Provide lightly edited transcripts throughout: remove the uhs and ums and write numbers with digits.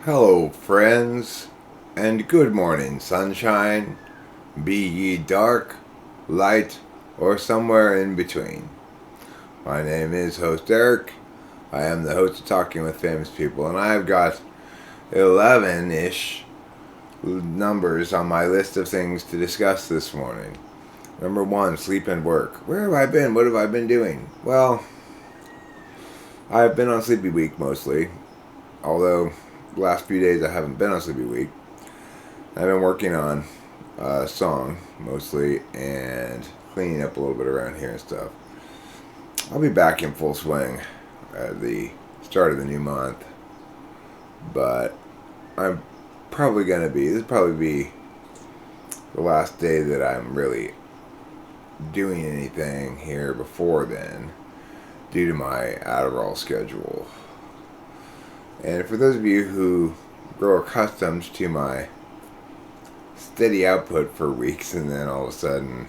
Hello, friends, and good morning, sunshine. Be ye dark, light, or somewhere in between. My name is Host Eric. I am the host of Talking with Famous People, and I've got 11 ish numbers on my list of things to discuss this morning. Number one, sleep and work. Where have I been? What have I been doing? Well, I've been on Sleepy Week mostly, although the last few days I haven't been on Sleepy Week. I've been working on a song mostly and cleaning up a little bit around here and stuff. I'll be back in full swing at the start of the new month, but I'm probably going to be, this will probably be the last day that I'm really doing anything here before then due to my Adderall schedule. And for those of you who grow accustomed to my steady output for weeks and then all of a sudden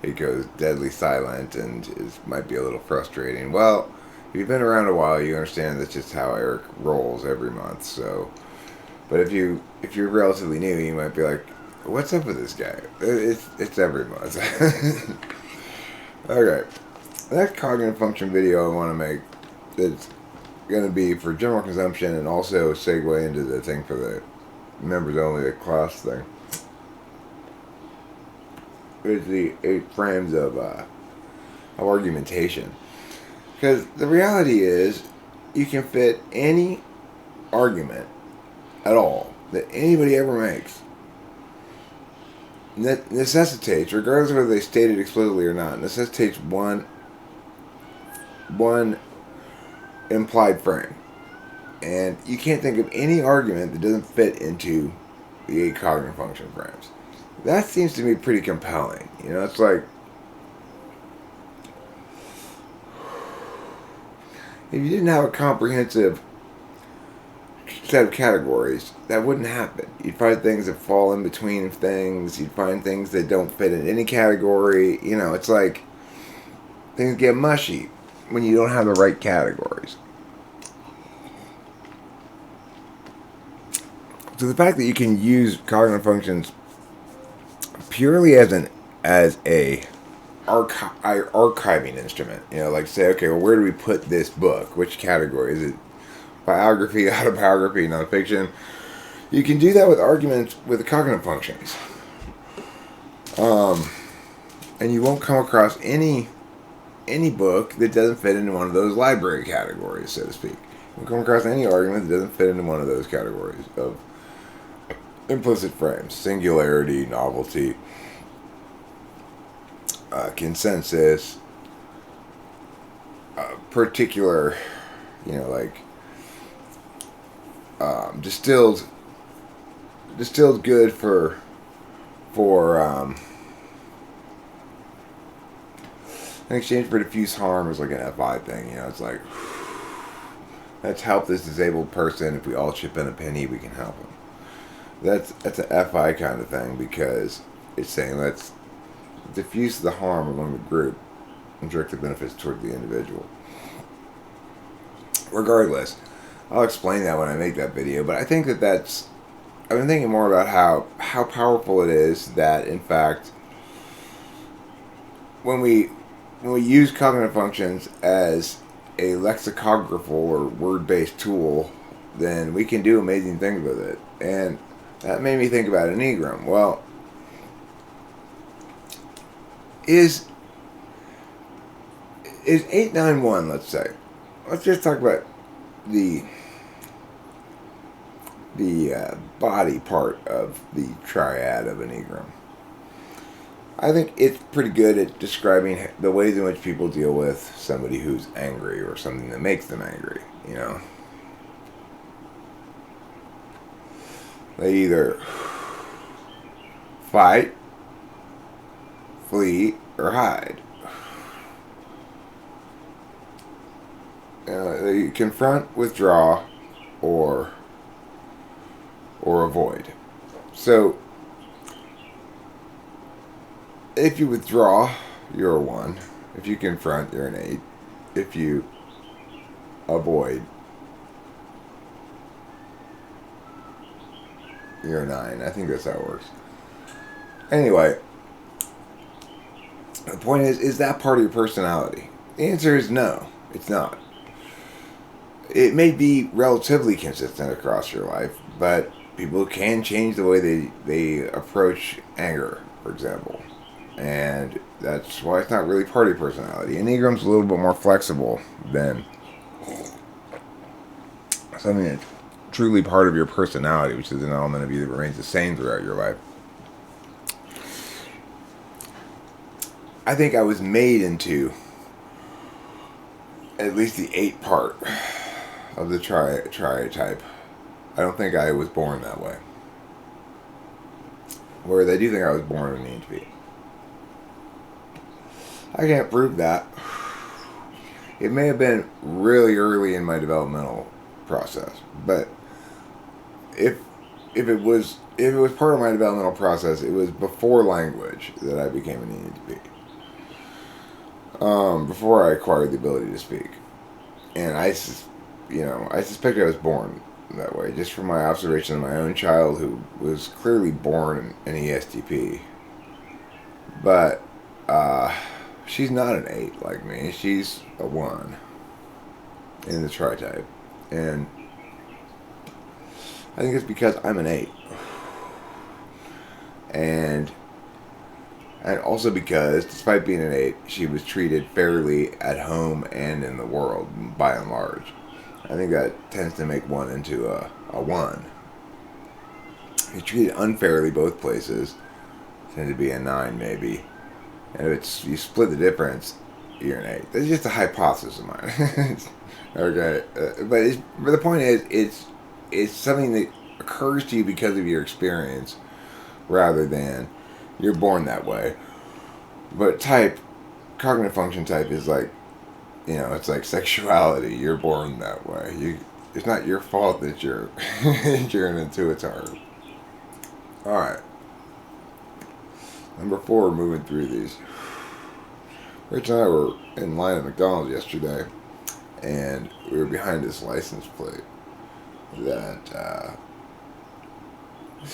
it goes deadly silent and it might be a little frustrating. Well, if you've been around a while, you understand that's just how Eric rolls every month. So, but if you're relatively new, you might be like, "What's up with this guy?" It's every month. Okay, that cognitive function video I want to make is going to be for general consumption and also segue into the thing for the members only, the class thing. Is the 8 frames of argumentation. Because the reality is, you can fit any argument at all that anybody ever makes. Necessitates, regardless of whether they state it explicitly or not, necessitates one implied frame. And you can't think of any argument that doesn't fit into the 8 cognitive function frames. That seems to me pretty compelling. You know, it's like, if you didn't have a comprehensive set of categories, that wouldn't happen. You'd find things that fall in between things. You'd find things that don't fit in any category. You know, it's like things get mushy when you don't have the right categories. So the fact that you can use cognitive functions purely as a archiving instrument, you know, like say, okay, well, where do we put this book? Which category is it? Biography, autobiography, nonfiction. You can do that with arguments with the cognitive functions, and you won't come across any book that doesn't fit into one of those library categories, so to speak. You won't come across any argument that doesn't fit into one of those categories of implicit frames: singularity, novelty, consensus, particular, you know, like distilled good for in exchange for diffuse harm is like an FI thing. You know, it's like, let's help this disabled person. If we all chip in a penny, we can help him. That's a FI kind of thing, because it's saying let's diffuse the harm among the group and direct the benefits toward the individual. Regardless, I'll explain that when I make that video, but I think I've been thinking more about how powerful it is that, in fact, when we use cognitive functions as a lexicographical or word-based tool, then we can do amazing things with it. And that made me think about Enneagram. Well, is 891, let's say. Let's just talk about the body part of the triad of Enneagram. I think it's pretty good at describing the ways in which people deal with somebody who's angry or something that makes them angry, you know. They either fight, flee, or hide. They confront, withdraw, or avoid. So, if you withdraw, you're a 1. If you confront, you're an 8. If you avoid, you're a 9. I think that's how it works. Anyway, the point is that part of your personality? The answer is no, it's not. It may be relatively consistent across your life, but people can change the way they approach anger, for example. And that's why it's not really part of your personality. Enneagram's a little bit more flexible than something that's truly part of your personality, which is an element of you that remains the same throughout your life. I think I was made into at least the 8 part of the tri type. I don't think I was born that way. Whereas I do think I was born with an ENTP. I can't prove that. It may have been really early in my developmental process, but if it was part of my developmental process, it was before language that I became an ENTP. Before I acquired the ability to speak, and I suspect I was born that way, just from my observation of my own child, who was clearly born an ESTP. But she's not an 8 like me. She's a 1 in the tri-type, and I think it's because I'm an 8, and also because, despite being an 8, she was treated fairly at home and in the world, by and large. I think that tends to make one into a 1. You're treated unfairly both places, tend to be a 9 maybe. And if you split the difference, you're an 8. That's just a hypothesis of mine. Okay, but the point is, it's something that occurs to you because of your experience, rather than you're born that way. But cognitive function type is like, it's like sexuality. You're born that way. It's not your fault that you're you're an intuitor. All right. Number 4, moving through these. Rich and I were in line at McDonald's yesterday, and we were behind this license plate that.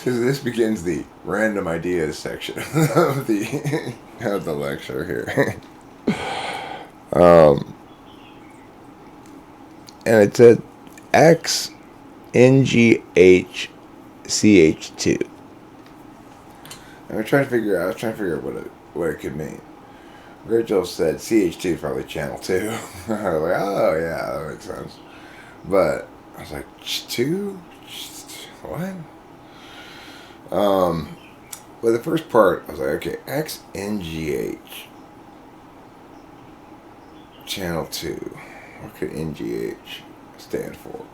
This begins the random ideas section of the lecture here. And it said XNGHCH2. I was trying to figure out what it could mean. Rachel said CH2 is probably channel 2. I was like, oh yeah, that makes sense. But I was like, 2? What? Well, the first part, I was like, okay, XNGH channel 2. What could NGH stand for?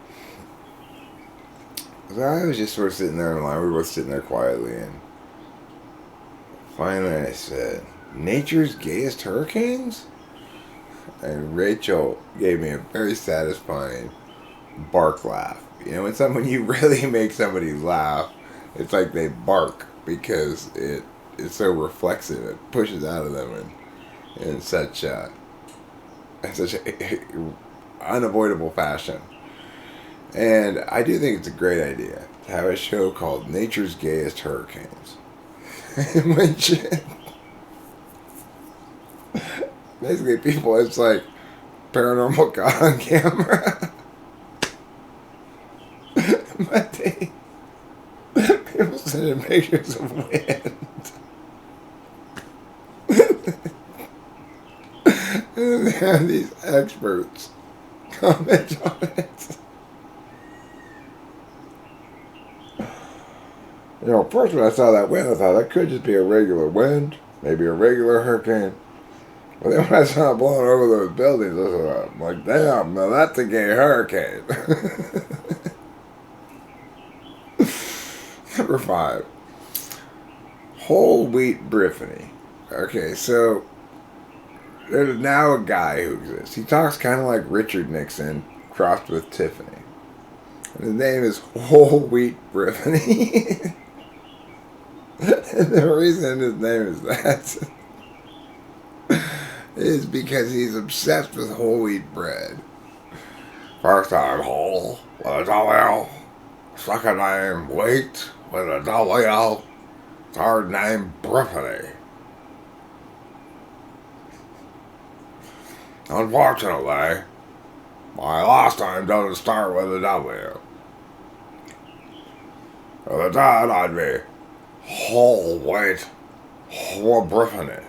So I was just sort of sitting there in line. We were both sitting there quietly, and finally I said, Nature's Gayest Hurricanes? And Rachel gave me a very satisfying bark laugh. When you really make somebody laugh, it's like they bark because it's so reflexive. It pushes out of them in such a unavoidable fashion. And I do think it's a great idea to have a show called Nature's Gayest Hurricanes. Which basically it's like Paranormal God on camera. But people send in pictures of wind. And they have these experts comment on it. First when I saw that wind, I thought that could just be a regular wind, maybe a regular hurricane. But then when I saw it blowing over those buildings, I'm like, damn, now that's a gay hurricane. Number 5. Whole wheat Briffany. Okay, so there's now a guy who exists. He talks kind of like Richard Nixon crossed with Tiffany. And his name is Whole Wheat Briffany. And the reason his name is that is because he's obsessed with whole wheat bread. First time whole, well, it's all well. Second name, Wheat, with a W. Third name, Brittany. Unfortunately, my last name doesn't start with a W. With that, I'd be Whole Wheat, Whole Brittany.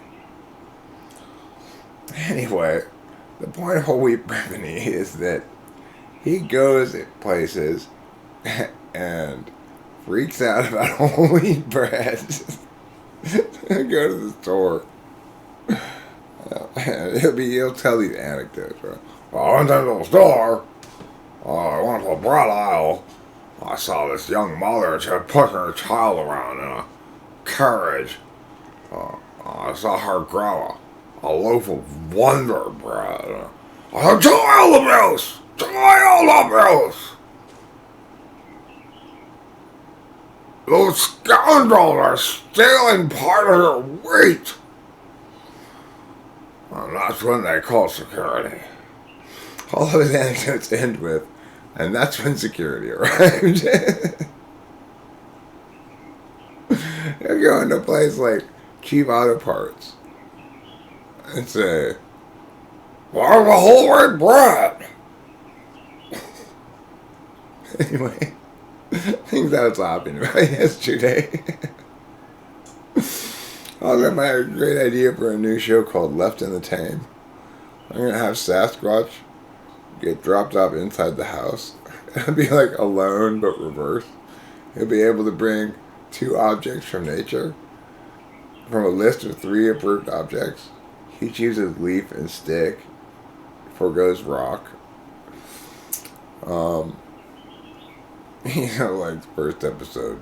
Anyway, the point of Whole Wheat Brittany is that he goes places and freaks out about whole wheat bread. Go to the store. And he'll tell these anecdotes. Right? Well, I went into the store. I went to the bread aisle. I saw this young mother. She was pushing her child around in a carriage. I saw her grab a loaf of Wonder Bread. I said, child abuse! Child abuse! Those scoundrels are stealing part of her wheat! And that's when they call security. All those anecdotes end with, and that's when security arrived. You'll go into a place like Cheap Auto Parts and say, where's the whole wheat bread? Anyway, things I was laughing about yesterday. I was having a great idea for a new show called Left in the Tame. I'm going to have Sasquatch get dropped off inside the house. It'll be like Alone, but reverse. He'll be able to bring 2 objects from nature. From a list of 3 approved objects, he chooses leaf and stick. Forgoes rock. Like the first episode.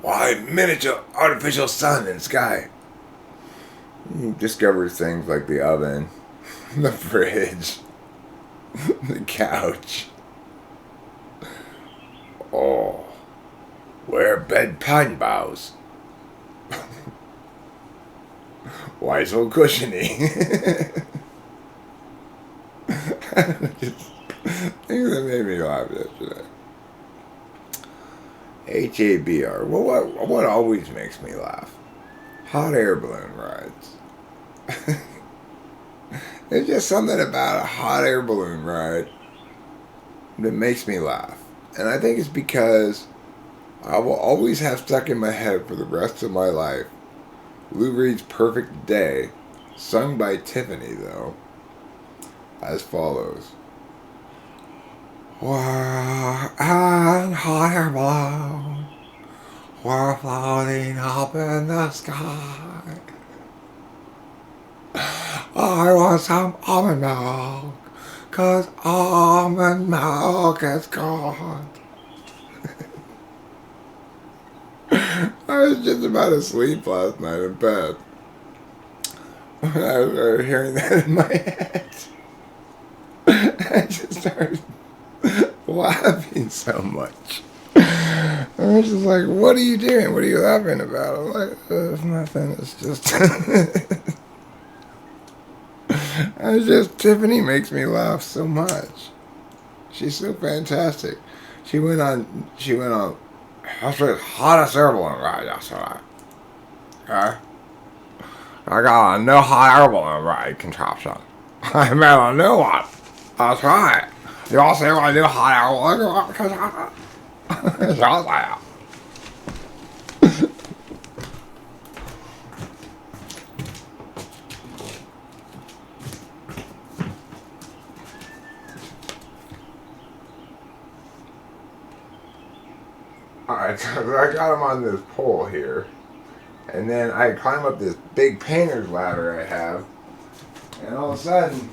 Why miniature artificial sun and sky? He discovers things like the oven, the fridge, the couch. Oh, where bed pine boughs? Why so cushiony? Just things that made me laugh yesterday. HABR. Well, what always makes me laugh? Hot air balloon rides. There's just something about a hot air balloon ride that makes me laugh. And I think it's because I will always have stuck in my head for the rest of my life Lou Reed's Perfect Day, sung by Tiffany, though, as follows. We're an hot air balloon. We're floating up in the sky. I want some almond milk, 'cause almond milk is gone. I was just about to sleep last night in bed when I was hearing that in my head. I just started laughing so much. I was just like, what are you doing? What are you laughing about? I'm like, it's nothing. It's just... Tiffany makes me laugh so much. She's so fantastic. She went on, that's the hottest air balloon ride yesterday. Okay? I got a new hot air balloon ride contraption. I made a new one. That's right. You all see my new hot air balloon contraption? It's out there. Alright, so I got him on this pole here. And then I climb up this big painter's ladder I have. And all of a sudden,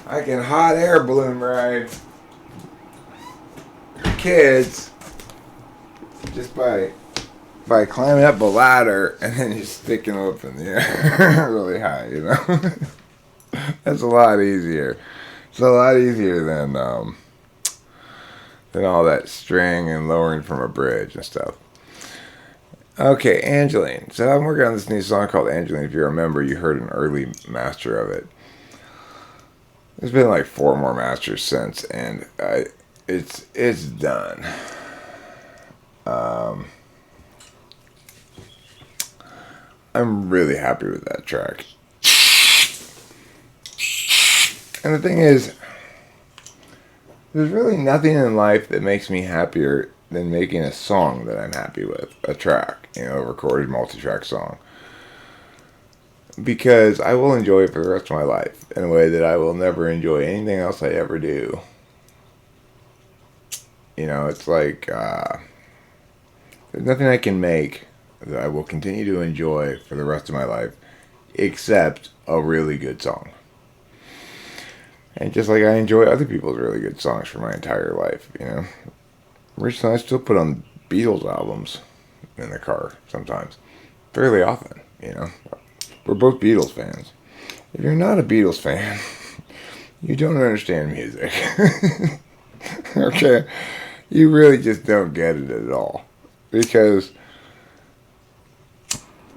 I can hot air balloon ride kids just by climbing up a ladder and then just sticking them up in the air really high, you know? That's a lot easier. It's a lot easier than all that string and lowering from a bridge and stuff. Okay, Angeline. So I'm working on this new song called Angeline. If you remember, you heard an early master of it. There's been like 4 more masters since, and it's done. Um, I'm really happy with that track. And the thing is, there's really nothing in life that makes me happier than making a song that I'm happy with. A track, a recorded multi-track song. Because I will enjoy it for the rest of my life in a way that I will never enjoy anything else I ever do. It's like, there's nothing I can make that I will continue to enjoy for the rest of my life except a really good song. And just like I enjoy other people's really good songs for my entire life, Recently I still put on Beatles albums in the car sometimes. Fairly often, We're both Beatles fans. If you're not a Beatles fan, you don't understand music. Okay? You really just don't get it at all. Because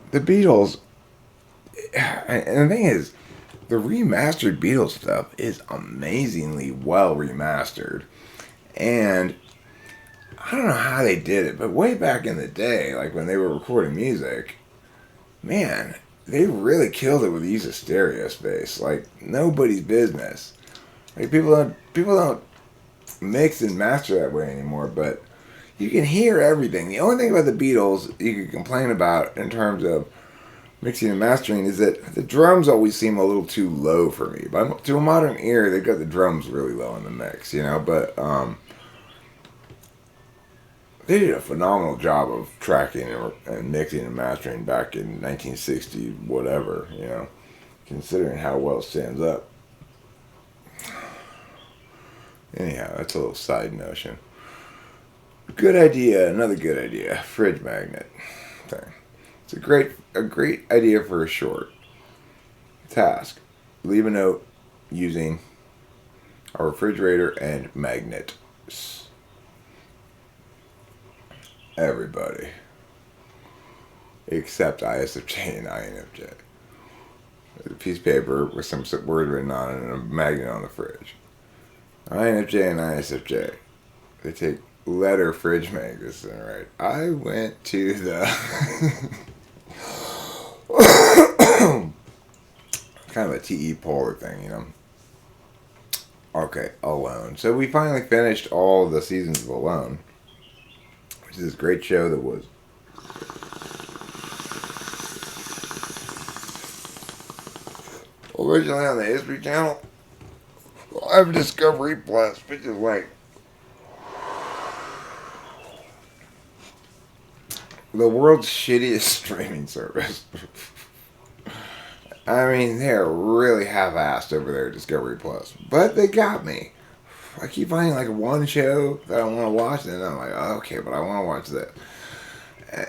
the Beatles, and the thing is, the remastered Beatles stuff is amazingly well remastered. And I don't know how they did it, but way back in the day, like when they were recording music, man, they really killed it with the use of stereo space. Like nobody's business. Like people don't mix and master that way anymore, but you can hear everything. The only thing about the Beatles you could complain about in terms of mixing and mastering is that the drums always seem a little too low for me. But to a modern ear, they've got the drums really low in the mix, But they did a phenomenal job of tracking and mixing and mastering back in 1960, whatever, considering how well it stands up. Anyhow, that's a little side notion. Good idea, another good idea, fridge magnet thing. It's a great idea for a short task. Leave a note using a refrigerator and magnet. Everybody. Except ISFJ and INFJ. There's a piece of paper with some word written on it and a magnet on the fridge. INFJ and ISFJ. They take letter fridge magnets and write, I went to the... kind of a TE polar thing, Okay, Alone. So we finally finished all the seasons of Alone, which is this great show that was originally on the History Channel. I have Discovery Plus, which is like the world's shittiest streaming service. I mean, they're really half-assed over there at Discovery Plus. But they got me. I keep finding like one show that I want to watch, and then I'm like, oh, okay, but I want to watch that.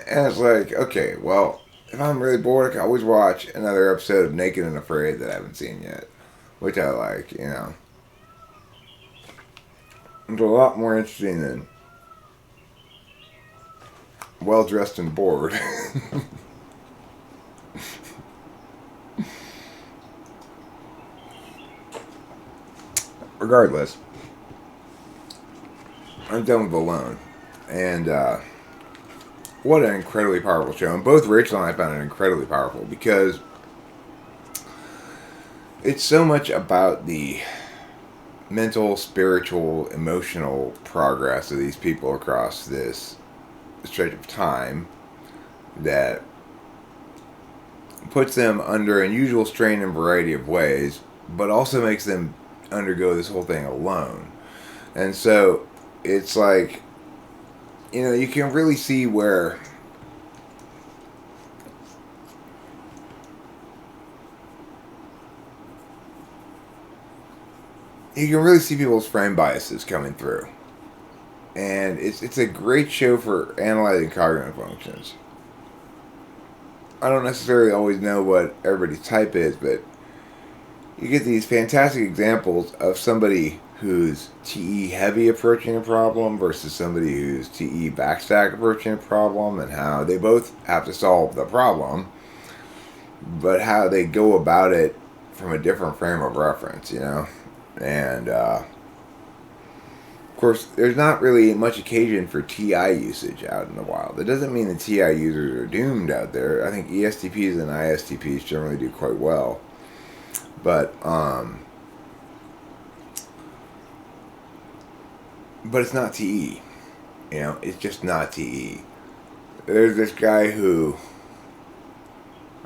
And it's like, okay, well, if I'm really bored, I can always watch another episode of Naked and Afraid that I haven't seen yet. Which I like, It's a lot more interesting than Well-Dressed and Bored. Regardless, I'm done with Alone. And what an incredibly powerful show. And both Rachel and I found it incredibly powerful because it's so much about the mental, spiritual, emotional progress of these people across this stretch of time that puts them under unusual strain in a variety of ways, but also makes them undergo this whole thing alone. And so it's like, you can really see where people's frame biases coming through. And it's a great show for analyzing cognitive functions. I don't necessarily always know what everybody's type is, but you get these fantastic examples of somebody who's TE heavy approaching a problem versus somebody who's TE backstack approaching a problem, and how they both have to solve the problem, but how they go about it from a different frame of reference, And, of course, there's not really much occasion for TI usage out in the wild. That doesn't mean the TI users are doomed out there. I think ESTPs and ISTPs generally do quite well. But it's not TE. You know, it's just not TE. There's this guy who,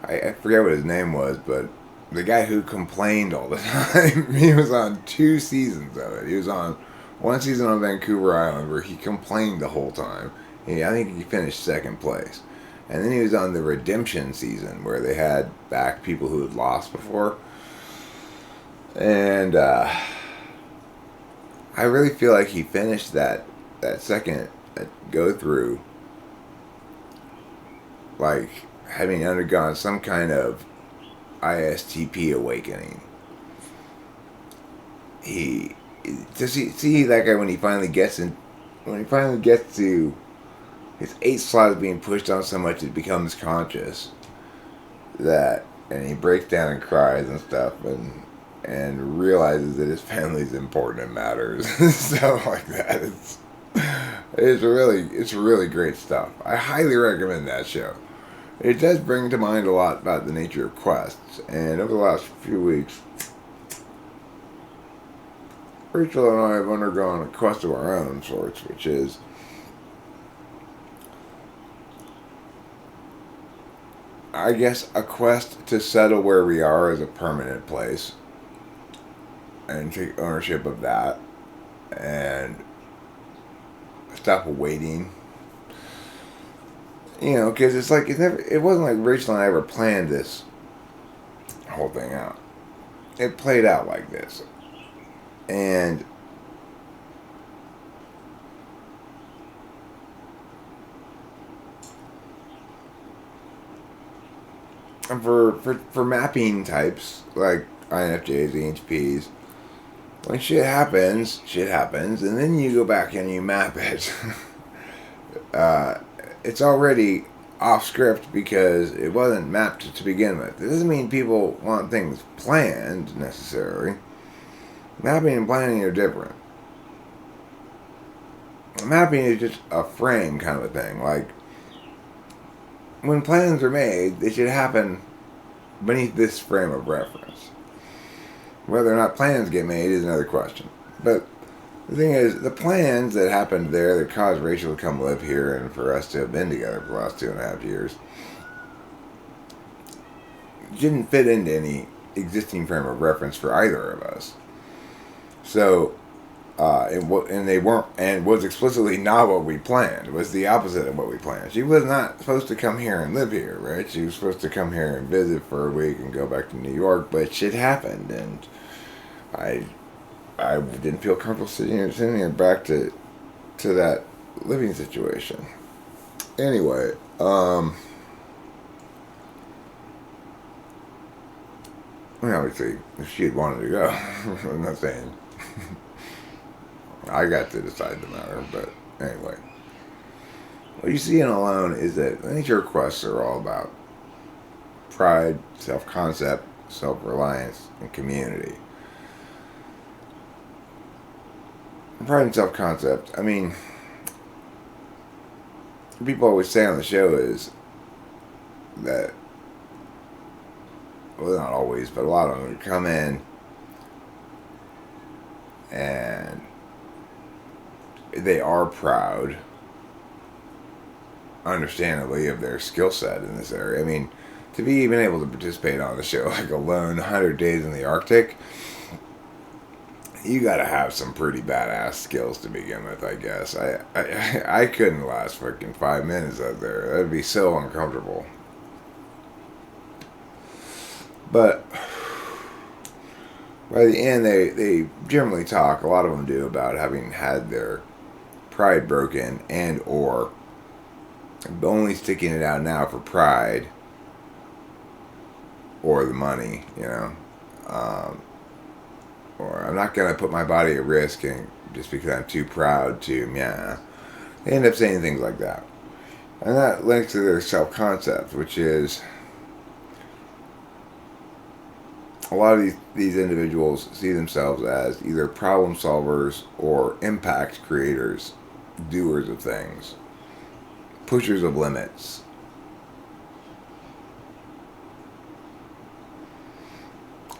I forget what his name was, but the guy who complained all the time, he was on 2 seasons of it. He was on one season on Vancouver Island where he complained the whole time. I think he finished 2nd place. And then he was on the Redemption season where they had back people who had lost before. And I really feel like he finished that second go through like having undergone some kind of ISTP awakening. He to see that guy when he finally gets to his 8th slot is being pushed on so much it becomes conscious that, and he breaks down and cries and stuff and realizes that his family's important and matters and stuff like that. It's really great stuff. I highly recommend that show. It does bring to mind a lot about the nature of quests, and over the last few weeks, Rachel and I have undergone a quest of our own sorts, which is I guess a quest to settle where we are as a permanent place and take ownership of that and stop waiting. You know, because it's like it wasn't like Rachel and I ever planned this whole thing out. It played out like this. And for mapping types like INFJs, ENTPs, when shit happens, and then you go back and you map it. It's already off script because it wasn't mapped to begin with. It doesn't mean people want things planned necessarily. Mapping and planning are different. Mapping is just a frame kind of a thing. Like, when plans are made, they should happen beneath this frame of reference. Whether or not plans get made is another question. But the thing is, the plans that happened there that caused Rachel to come live here and for us to have been together for the last 2.5 years didn't fit into any existing frame of reference for either of us. So, and they weren't, and was explicitly not what we planned. It was the opposite of what we planned. She was not supposed to come here and live here, right? She was supposed to come here and visit for a week and go back to New York, but shit happened, and I didn't feel comfortable sitting here back to that living situation. Anyway, obviously, if she had wanted to go, I'm not saying I got to decide the matter, but anyway. What you see in Alone is that nature quests are all about pride, self-concept, self-reliance, and community. Pride and self-concept, I mean, people always say on the show is that, well, not always, but a lot of them would come in and they are proud, understandably, of their skill set in this area. I mean, to be even able to participate on the show like Alone, 100 Days in the Arctic, you gotta have some pretty badass skills to begin with, I guess. I couldn't last fucking 5 minutes out there. That'd be so uncomfortable. But by the end, they generally talk, a lot of them do, about having had their pride broken and or only sticking it out now for pride or the money, you know. Or I'm not going to put my body at risk and just because I'm too proud to, yeah. They end up saying things like that. And that links to their self-concept, which is a lot of these individuals see themselves as either problem solvers or impact creators, doers of things, pushers of limits.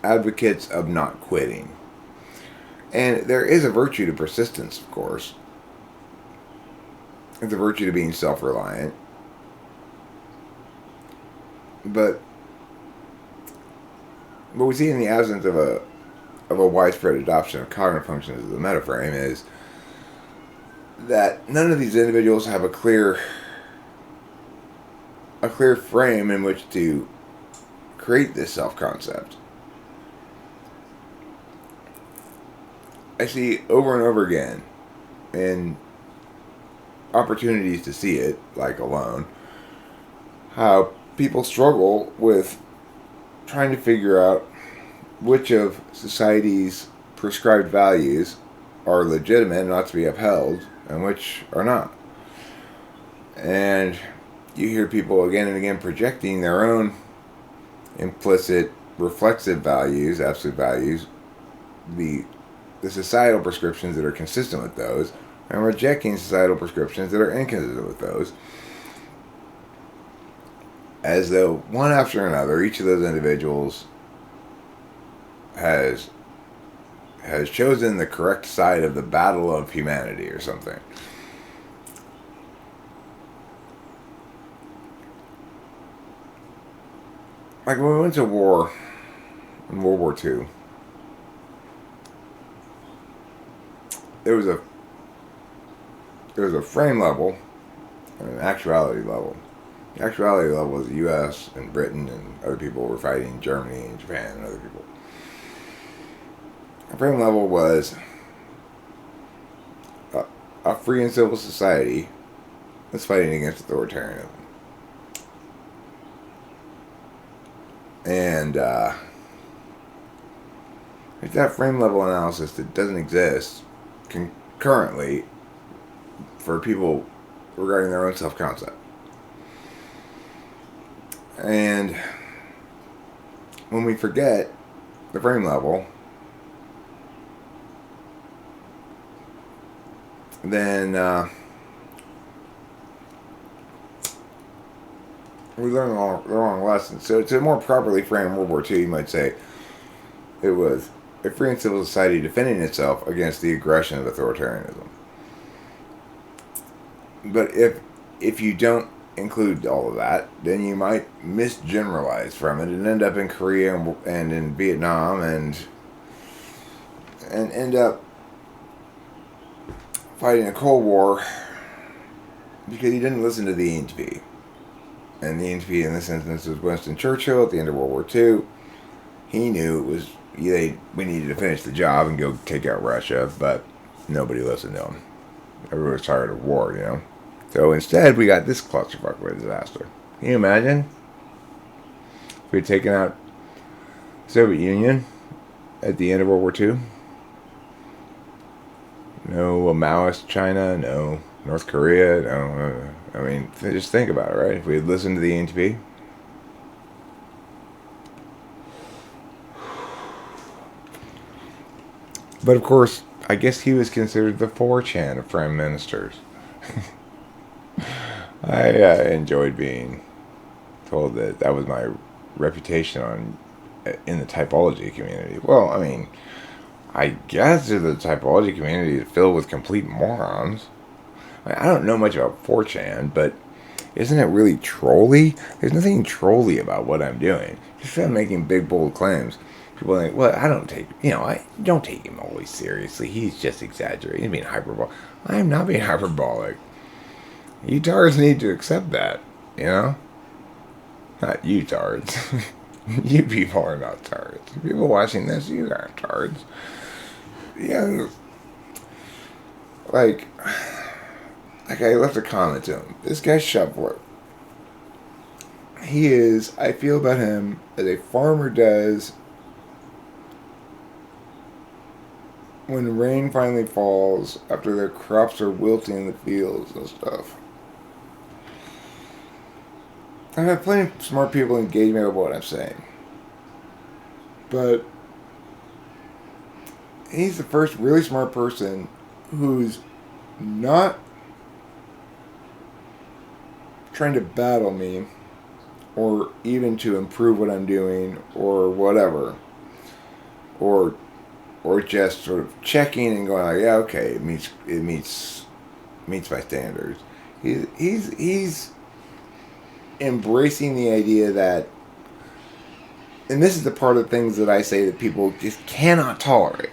Advocates of not quitting. And there is a virtue to persistence, of course. It's a virtue to being self-reliant. But what we see in the absence of a widespread adoption of cognitive functions as a metaframe is that none of these individuals have a clear frame in which to create this self-concept. I see over and over again in opportunities to see it, like alone, how people struggle with trying to figure out which of society's prescribed values are legitimate and ought to be upheld and which are not. And you hear people again and again projecting their own implicit reflexive values, absolute values, the societal prescriptions that are consistent with those, and rejecting societal prescriptions that are inconsistent with those, as though one after another, each of those individuals has chosen the correct side of the battle of humanity or something. Like when we went to war in World War II, there was a frame level and an actuality level. The actuality level was the U.S. and Britain and other people were fighting Germany and Japan and other people. The frame level was a free and civil society that's fighting against authoritarianism. And it's that frame level analysis that doesn't exist concurrently for people regarding their own self-concept. And when we forget the frame level, then we learn the wrong lessons. So to more properly frame World War II, you might say it was a free and civil society defending itself against the aggression of authoritarianism. But if you don't include all of that, then you might misgeneralize from it and end up in Korea and in Vietnam and end up fighting a Cold War because you didn't listen to the ENTP. And the ENTP in this instance was Winston Churchill at the end of World War II. He knew it was we needed to finish the job and go take out Russia, but nobody listened to him. Everybody was tired of war, you know. So instead, we got this clusterfuck of a disaster. Can you imagine? If we had taken out the Soviet Union at the end of World War II. No Maoist China, no North Korea, no. I mean, just think about it, right? If we had listened to the ENTP. But of course, I guess he was considered the 4chan of prime ministers. I enjoyed being told that was my reputation in the typology community. Well, I mean, I guess the typology community is filled with complete morons. I don't know much about 4chan, but isn't it really trolly? There's nothing trolly about what I'm doing. Just I'm making big, bold claims. People think, well, I don't take him always seriously. He's just exaggerating. He's being hyperbolic. I am not being hyperbolic. You tards need to accept that, you know? Not you tards. You people are not tards. People watching this, you aren't tards. Yeah, like I left a comment to him. This guy's Shoveler. He is, I feel about him as a farmer does when rain finally falls after their crops are wilting in the fields and stuff. I've had plenty of smart people engage me with what I'm saying. But he's the first really smart person who's not trying to battle me or even to improve what I'm doing or whatever. Or just sort of checking and going like, yeah, okay, it meets my standards. He's embracing the idea that, and this is the part of things that I say that people just cannot tolerate,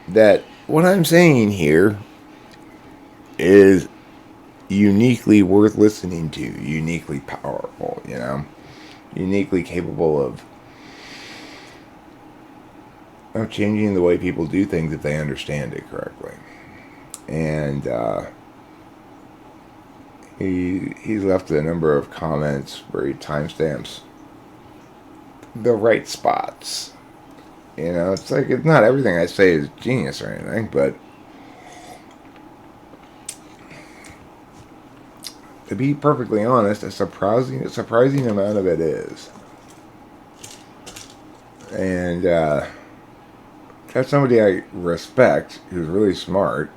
that what I'm saying here is uniquely worth listening to, uniquely powerful, uniquely capable of changing the way people do things if they understand it correctly. And he's left a number of comments where he timestamps the right spots. It's like, it's not everything I say is genius or anything, but to be perfectly honest, a surprising amount of it is. And that's somebody I respect, who's really smart.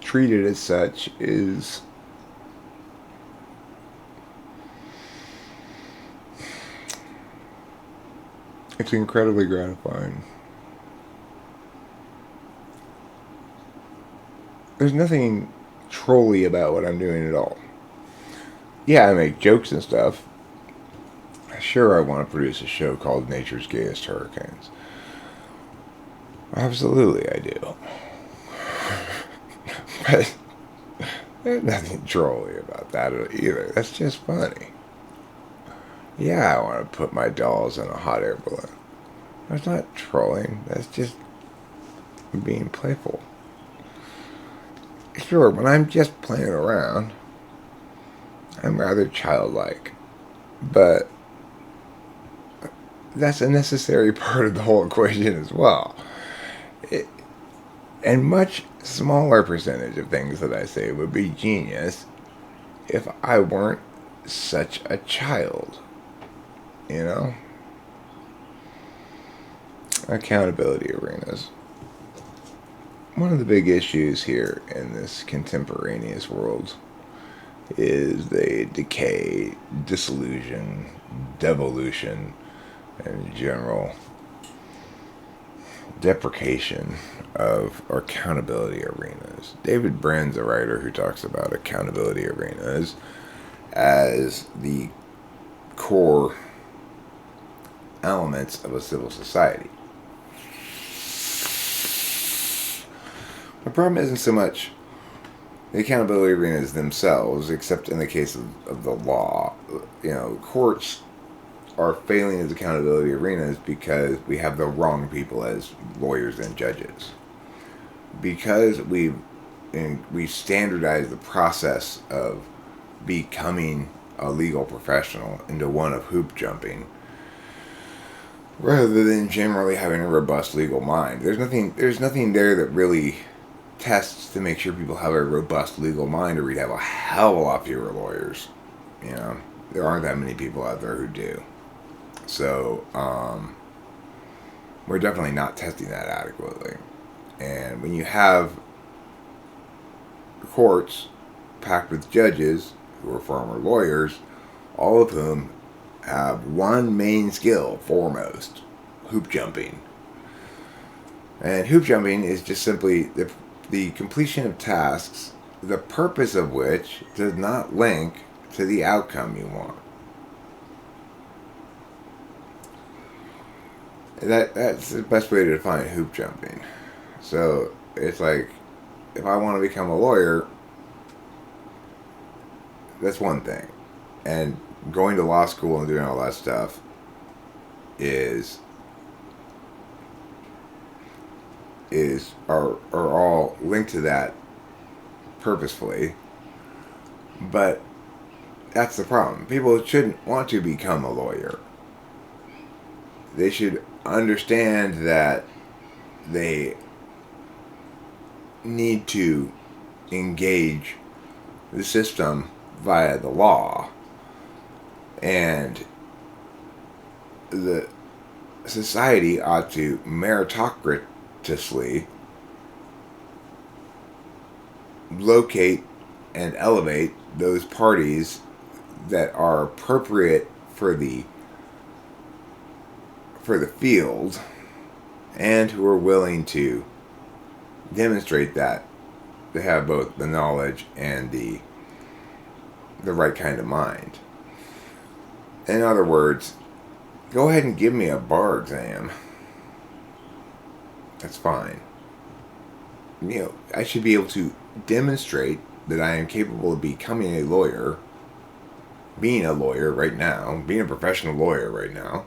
Treated as such is it's incredibly gratifying. There's nothing trolly about what I'm doing at all. Yeah, I make jokes and stuff. Sure, I want to produce a show called Nature's Gayest Hurricanes. Absolutely, I do. But there's nothing trolly about that either. That's just funny. Yeah, I want to put my dolls in a hot air balloon. That's not trolling. That's just being playful. Sure, when I'm just playing around, I'm rather childlike. But that's a necessary part of the whole equation as well. And much smaller percentage of things that I say would be genius if I weren't such a child. Accountability arenas. One of the big issues here in this contemporaneous world is the decay, dissolution, devolution, and general deprecation of accountability arenas. David Brand's a writer who talks about accountability arenas as the core elements of a civil society. The problem isn't so much the accountability arenas themselves, except in the case of the law. Courts are failing as accountability arenas because we have the wrong people as lawyers and judges. Because we standardized the process of becoming a legal professional into one of hoop jumping, rather than generally having a robust legal mind. There's nothing there that really tests to make sure people have a robust legal mind, or we'd have a hell of a lot fewer lawyers. There aren't that many people out there who do. So, we're definitely not testing that adequately. And when you have courts packed with judges who are former lawyers, all of whom have one main skill foremost: hoop jumping. And hoop jumping is just simply the completion of tasks, the purpose of which does not link to the outcome you want. That's the best way to define hoop jumping. So it's like, if I want to become a lawyer, that's one thing. And going to law school and doing all that stuff are all linked to that purposefully. But that's the problem. People shouldn't want to become a lawyer. They should understand that they need to engage the system via the law, And the society ought to meritocratically locate and elevate those parties that are appropriate for the field and who are willing to demonstrate that they have both the knowledge and the right kind of mind. In other words, go ahead and give me a bar exam. That's fine. I should be able to demonstrate that I am capable of becoming a lawyer, being a lawyer right now, being a professional lawyer right now,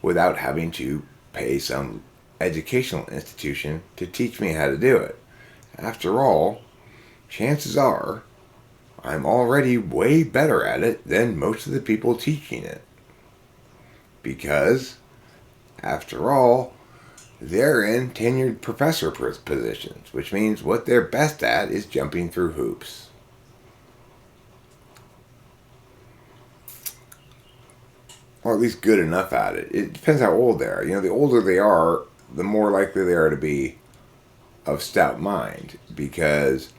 without having to pay some educational institution to teach me how to do it. After all, chances are I'm already way better at it than most of the people teaching it. Because, after all, they're in tenured professor positions, which means what they're best at is jumping through hoops. Or at least good enough at it. It depends how old they are. The older they are, the more likely they are to be of stout mind, because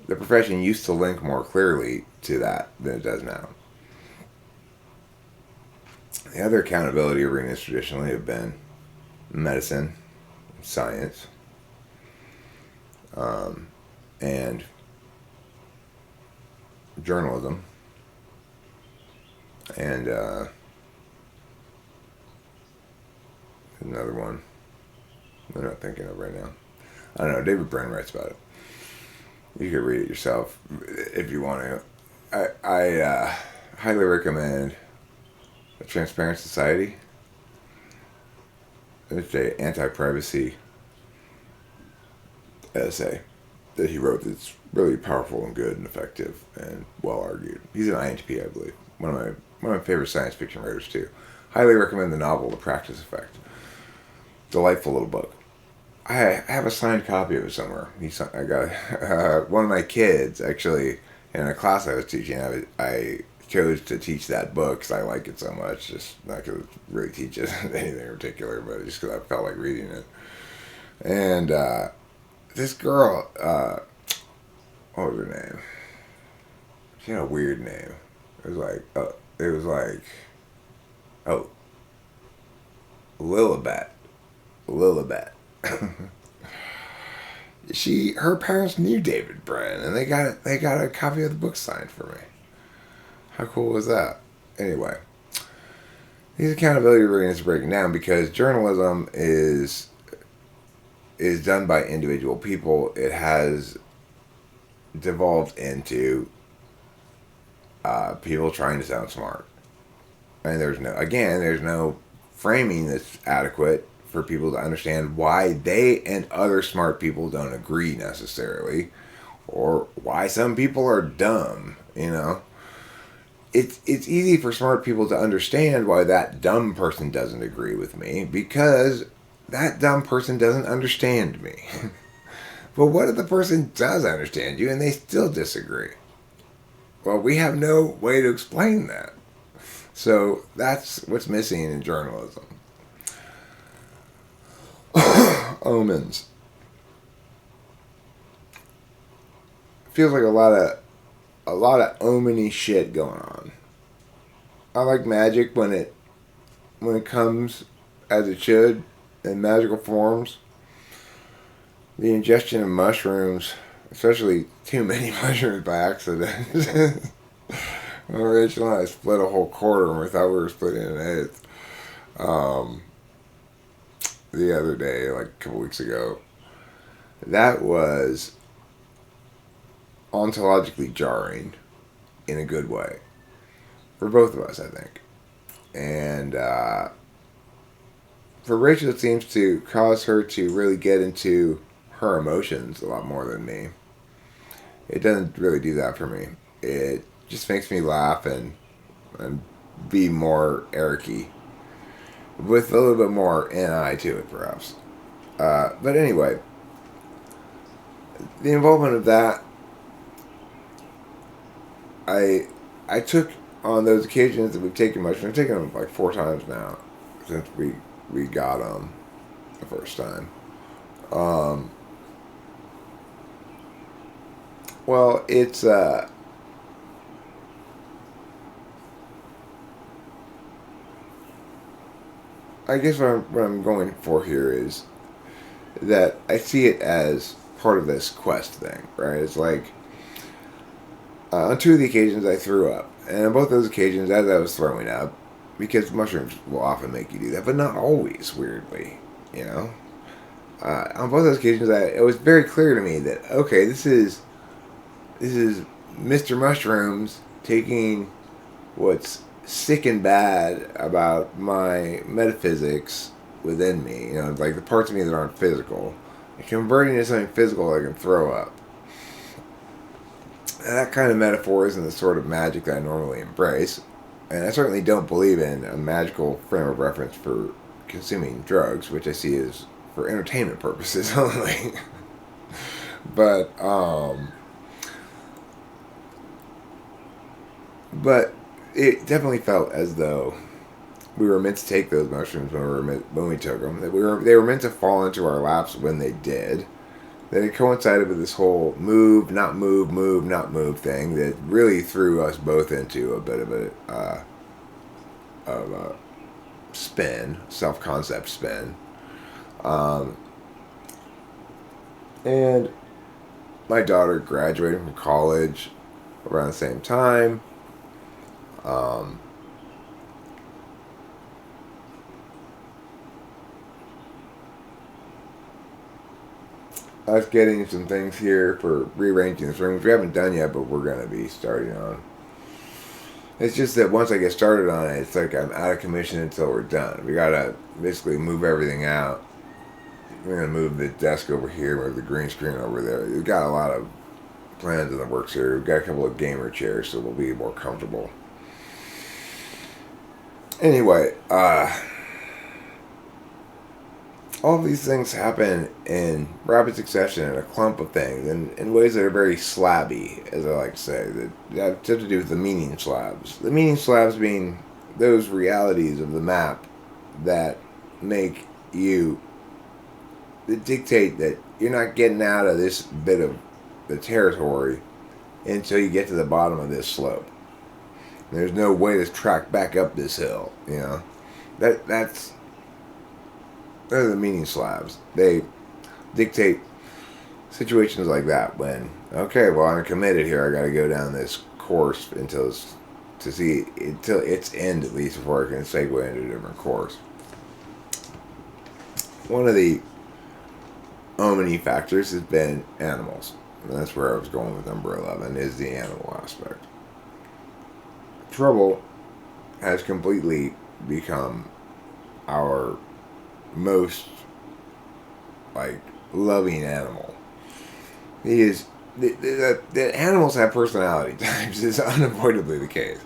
the profession used to link more clearly to that than it does now. The other accountability arenas traditionally have been medicine, science, and journalism, and another one I'm not thinking of right now. I don't know. David Brin writes about it. You could read it yourself if you want to. I highly recommend A Transparent Society. It's an anti-privacy essay that he wrote that's really powerful and good and effective and well argued. He's an INTP, I believe. One of my favorite science fiction writers too. Highly recommend the novel The Practice Effect. Delightful little book. I have a signed copy of it somewhere. I got one of my kids actually in a class I was teaching. I chose to teach that book because I like it so much. Just not because it really teaches anything in particular, but just because I felt like reading it. And this girl, what was her name? She had a weird name. It was like, Lilibet. Her parents knew David Brin, and they got a copy of the book signed for me. How cool was that? Anyway, these accountability arenas are breaking down because journalism is done by individual people. It has devolved into people trying to sound smart, and there's no framing that's adequate for people to understand why they and other smart people don't agree necessarily, or why some people are dumb. It's easy for smart people to understand why that dumb person doesn't agree with me, because that dumb person doesn't understand me. But what if the person does understand you and they still disagree? Well, we have no way to explain that. So that's what's missing in journalism. Omens. Feels like a lot of omen-y shit going on. I like magic when it comes as it should in magical forms. The ingestion of mushrooms, especially too many mushrooms by accident. Rachel and I split a whole quarter and we thought we were splitting an eighth. The other day, like a couple weeks ago. That was ontologically jarring in a good way. For both of us, I think. And for Rachel, it seems to cause her to really get into her emotions a lot more than me. It doesn't really do that for me. It just makes me laugh and be more Eric-y. With a little bit more NI to it, perhaps. But anyway, the involvement of that, I took on those occasions that we've taken mushrooms, I've taken them like 4 times now since we got them the first time. Um, well, it's I guess what I'm going for here is that I see it as part of this quest thing, right? It's like on 2 of the occasions I threw up, and on both those occasions, as I was throwing up, because mushrooms will often make you do that, but not always. Weirdly, you know. On both those occasions, it was very clear to me that okay, this is Mr. Mushrooms taking what's sick and bad about my metaphysics within me, like the parts of me that aren't physical, and converting it to something physical I can throw up. And that kind of metaphor isn't the sort of magic that I normally embrace, and I certainly don't believe in a magical frame of reference for consuming drugs, which I see as for entertainment purposes only. but but it definitely felt as though we were meant to take those mushrooms when we took them. That they were meant to fall into our laps when they did. That it coincided with this whole move, not move, move, not move thing that really threw us both into a bit of a spin, self-concept spin. And my daughter graduated from college around the same time. Us getting some things here for rearranging this room, which we haven't done yet, but we're going to be starting on. It's just that once I get started on it, it's like I'm out of commission until we're done. We got to basically move everything out. We're going to move the desk over here, move the green screen over there. We've got a lot of plans in the works here. We've got a couple of gamer chairs, so we'll be more comfortable. Anyway, all these things happen in rapid succession in a clump of things, and in ways that are very slabby, as I like to say, that have to do with the meaning slabs. The meaning slabs being those realities of the map that make you, that dictate that you're not getting out of this bit of the territory until you get to the bottom of this slope. There's no way to track back up this hill, That's they're the meaning slabs. They dictate situations like that when, okay, well, I'm committed here. I got to go down this course until its end, at least, before I can segue into a different course. One of the omni factors has been animals. And that's where I was going with number 11, is the animal aspect. Trouble has completely become our most loving animal. He is the animals have personality types is unavoidably the case.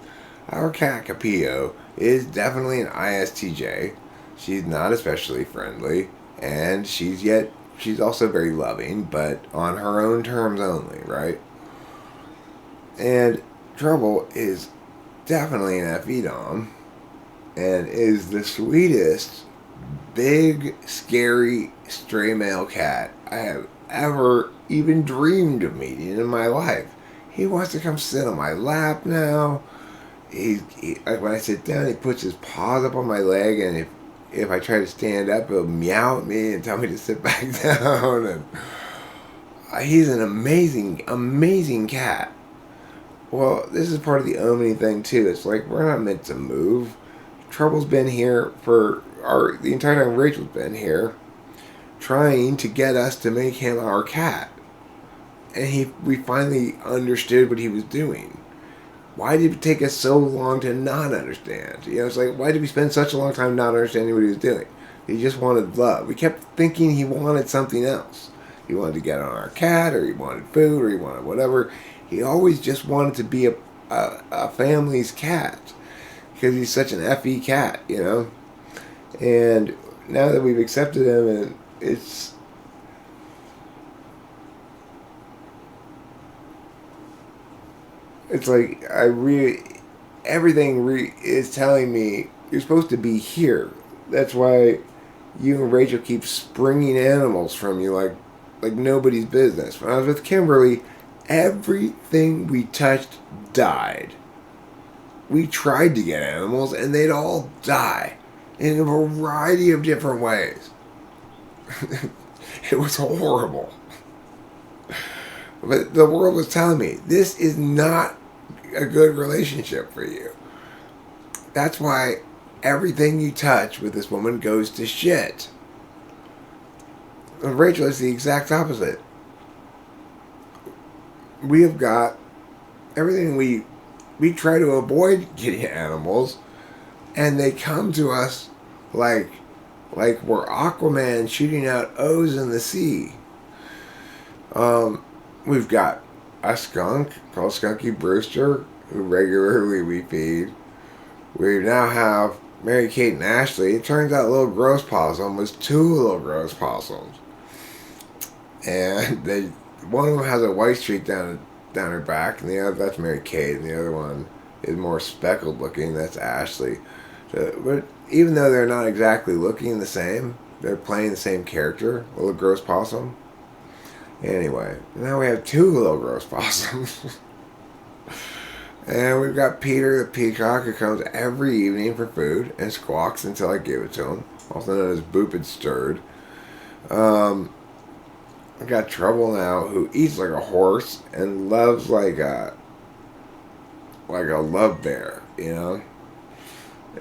Our cat Capillo is definitely an ISTJ. She's not especially friendly, and she's also very loving, but on her own terms only, right? And Trouble is definitely an FE Dom, and is the sweetest, big, scary, stray male cat I have ever even dreamed of meeting in my life. He wants to come sit on my lap now. When I sit down, he puts his paws up on my leg, and if I try to stand up, he'll meow at me and tell me to sit back down. And he's an amazing, amazing cat. Well, this is part of the Omni thing too. It's like we're not meant to move. Trouble's been here for the entire time. Rachel's been here, trying to get us to make him our cat, and we finally understood what he was doing. Why did it take us so long to not understand? It's like, why did we spend such a long time not understanding what he was doing? He just wanted love. We kept thinking he wanted something else. He wanted to get on our cat, or he wanted food, or he wanted whatever. He always just wanted to be a family's cat, because he's such an FE cat, And now that we've accepted him, and it's like everything is telling me you're supposed to be here. That's why you and Rachel keep springing animals from you like nobody's business. When I was with Kimberly, everything we touched died. We tried to get animals and they'd all die in a variety of different ways. It was horrible. But the world was telling me, this is not a good relationship for you. That's why everything you touch with this woman goes to shit. And Rachel is the exact opposite. We have got everything we try to avoid getting animals, and they come to us like we're Aquaman shooting out O's in the sea. We've got a skunk called Skunky Brewster, who regularly we feed. We now have Mary Kate and Ashley. It turns out Little Gross Possum was 2 Little Gross Possums. And one of them has a white streak down her back, and the other, that's Mary Kate, and the other one is more speckled looking, that's Ashley. So, but even though they're not exactly looking the same, they're playing the same character, Little Gross Possum. Anyway, now we have 2 Little Gross Possums. And we've got Peter the peacock, who comes every evening for food and squawks until I give it to him, also known as Boop and Stirred. I got Trouble now, who eats like a horse and loves like a love bear, you know.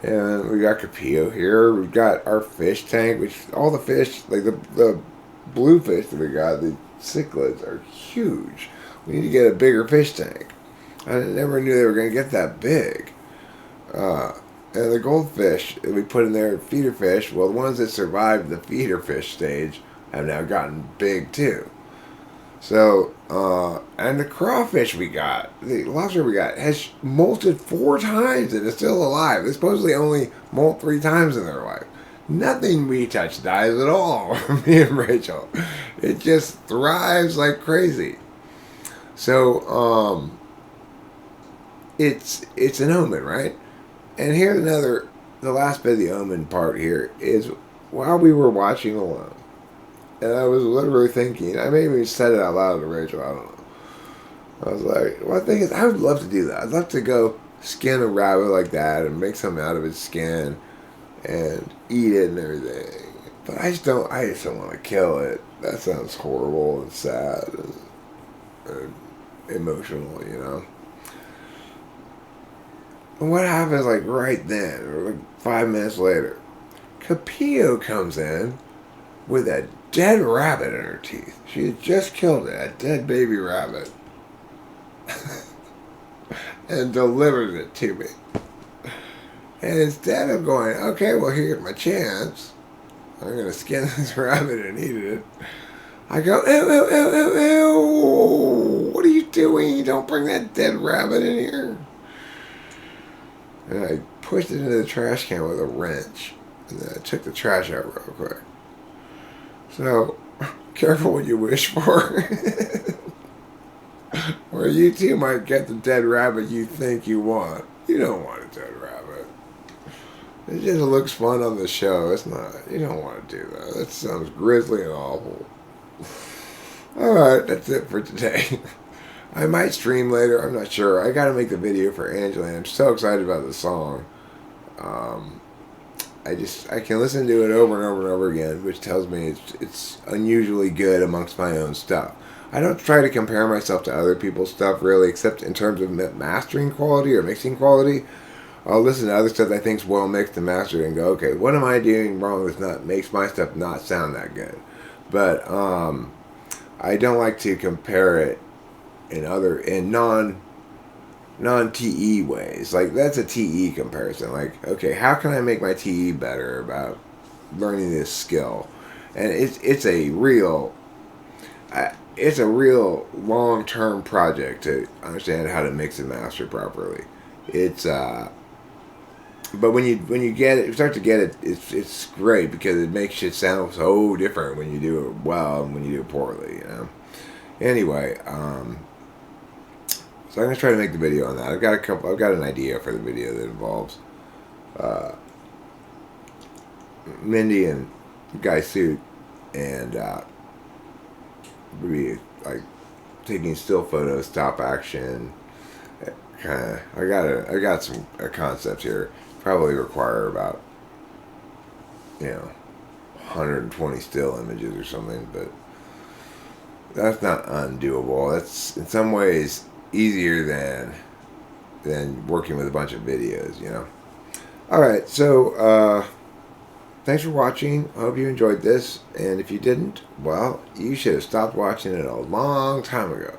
And we got Capillo here. We've got our fish tank, which all the fish, like the bluefish that we got, the cichlids, are huge. We need to get a bigger fish tank. I never knew they were going to get that big. And the goldfish that we put in there, feeder fish, well, the ones that survived the feeder fish stage have now gotten big too. So, and the crawfish we got, the lobster we got, has molted 4 times and is still alive. They supposedly only molt 3 times in their life. Nothing we touch dies at all, me and Rachel. It just thrives like crazy. So, it's an omen, right? And here's the last bit of the omen part here is while we were watching alone, and I was literally thinking, I maybe said it out loud to Rachel, I don't know. I was like, well, the thing is, I would love to do that. I'd love to go skin a rabbit like that and make something out of its skin and eat it and everything. But I just don't want to kill it. That sounds horrible and sad and emotional, you know. And what happens like right then, or like 5 minutes later? Capillo comes in with a dead rabbit in her teeth. She had just killed it, a dead baby rabbit. And delivers it to me. And instead of going, okay, well, here's my chance, I'm going to skin this rabbit and eat it, I go, ew, ew, ew, ew, ew, what are you doing? Don't bring that dead rabbit in here. And I pushed it into the trash can with a wrench. And then I took the trash out real quick. So, careful what you wish for. Or you too might get the dead rabbit you think you want. You don't want a dead rabbit. It just looks fun on the show. It's not. You don't want to do that. That sounds grisly and awful. Alright, that's it for today. I might stream later. I'm not sure. I gotta make the video for Angela. I'm so excited about the song. I can listen to it over and over and over again, which tells me it's unusually good amongst my own stuff. I don't try to compare myself to other people's stuff really, except in terms of mastering quality or mixing quality. I'll listen to other stuff that I think's well mixed and mastered and go, okay, what am I doing wrong that makes my stuff not sound that good? But I don't like to compare it in non-TE ways. Like, that's a TE comparison. Like, okay, how can I make my TE better about learning this skill? And it's a real long-term project to understand how to mix and master properly. But when you get it, you start to get it, it's great because it makes it sound so different when you do it well and when you do it poorly, you know. Anyway, so So I'm going to try to make the video on that. I've got an idea for the video that involves Mindy and Guy Suit, and be like taking still photos, stop action. Kind of. I got some concepts here. Probably require about 120 still images or something, but that's not undoable. That's in some ways easier than working with a bunch of videos. All right, so thanks for watching. I hope you enjoyed this, and if you didn't, well, you should have stopped watching it a long time ago.